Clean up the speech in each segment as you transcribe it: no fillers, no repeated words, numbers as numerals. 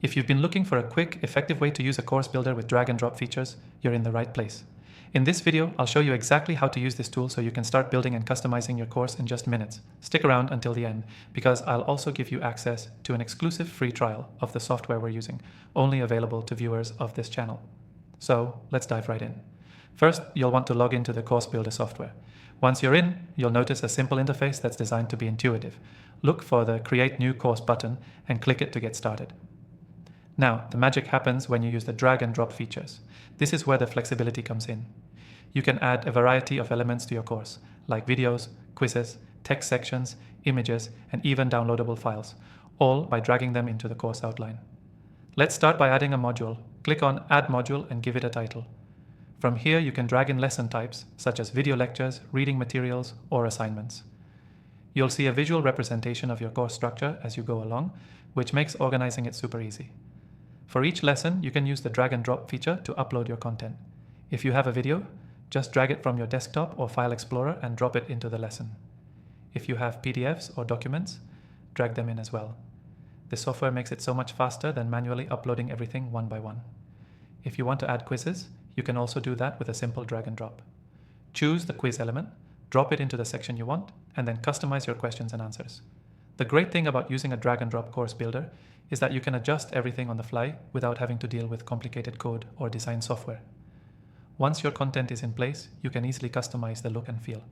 If you've been looking for a quick, effective way to use a course builder with drag and drop features, you're in the right place. In this video, I'll show you exactly how to use this tool so you can start building and customizing your course in just minutes. Stick around until the end, because I'll also give you access to an exclusive free trial of the software we're using, only available to viewers of this channel. So let's dive right in. First, you'll want to log into the course builder software. Once you're in, you'll notice a simple interface that's designed to be intuitive. Look for the Create New Course button and click it to get started. Now, the magic happens when you use the drag and drop features. This is where the flexibility comes in. You can add a variety of elements to your course, like videos, quizzes, text sections, images, and even downloadable files, all by dragging them into the course outline. Let's start by adding a module. Click on Add Module and give it a title. From here, you can drag in lesson types, such as video lectures, reading materials, or assignments. You'll see a visual representation of your course structure as you go along, which makes organizing it super easy. For each lesson, you can use the drag and drop feature to upload your content. If you have a video, just drag it from your desktop or File Explorer and drop it into the lesson. If you have PDFs or documents, drag them in as well. The software makes it so much faster than manually uploading everything one by one. If you want to add quizzes, you can also do that with a simple drag and drop. Choose the quiz element, drop it into the section you want, and then customize your questions and answers. The great thing about using a drag and drop course builder is that you can adjust everything on the fly without having to deal with complicated code or design software. Once your content is in place, you can easily customize the look and feel.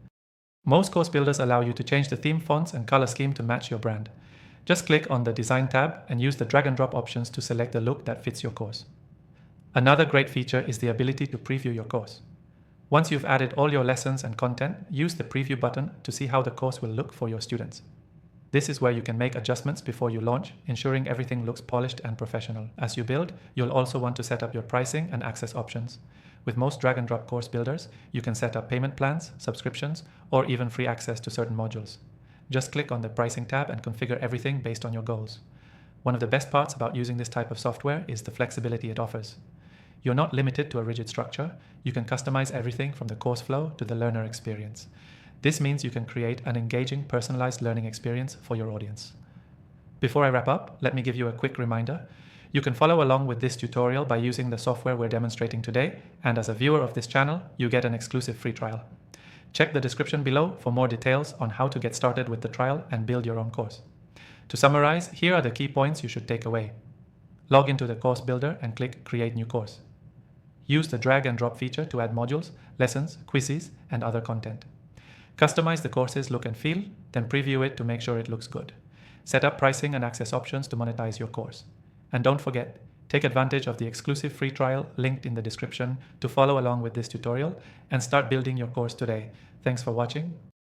Most course builders allow you to change the theme fonts and color scheme to match your brand. Just click on the Design tab and use the drag and drop options to select the look that fits your course. Another great feature is the ability to preview your course. Once you've added all your lessons and content, use the preview button to see how the course will look for your students. This is where you can make adjustments before you launch, ensuring everything looks polished and professional. As you build, you'll also want to set up your pricing and access options. With most drag and drop course builders, you can set up payment plans, subscriptions, or even free access to certain modules. Just click on the pricing tab and configure everything based on your goals. One of the best parts about using this type of software is the flexibility it offers. You're not limited to a rigid structure. You can customize everything from the course flow to the learner experience. This means you can create an engaging, personalized learning experience for your audience. Before I wrap up, let me give you a quick reminder. You can follow along with this tutorial by using the software we're demonstrating today, and as a viewer of this channel, you get an exclusive free trial. Check the description below for more details on how to get started with the trial and build your own course. To summarize, here are the key points you should take away. Log into the course builder and click Create New Course. Use the drag and drop feature to add modules, lessons, quizzes, and other content. Customize the course's look and feel, then preview it to make sure it looks good. Set up pricing and access options to monetize your course. And don't forget, take advantage of the exclusive free trial linked in the description to follow along with this tutorial and start building your course today. Thanks for watching.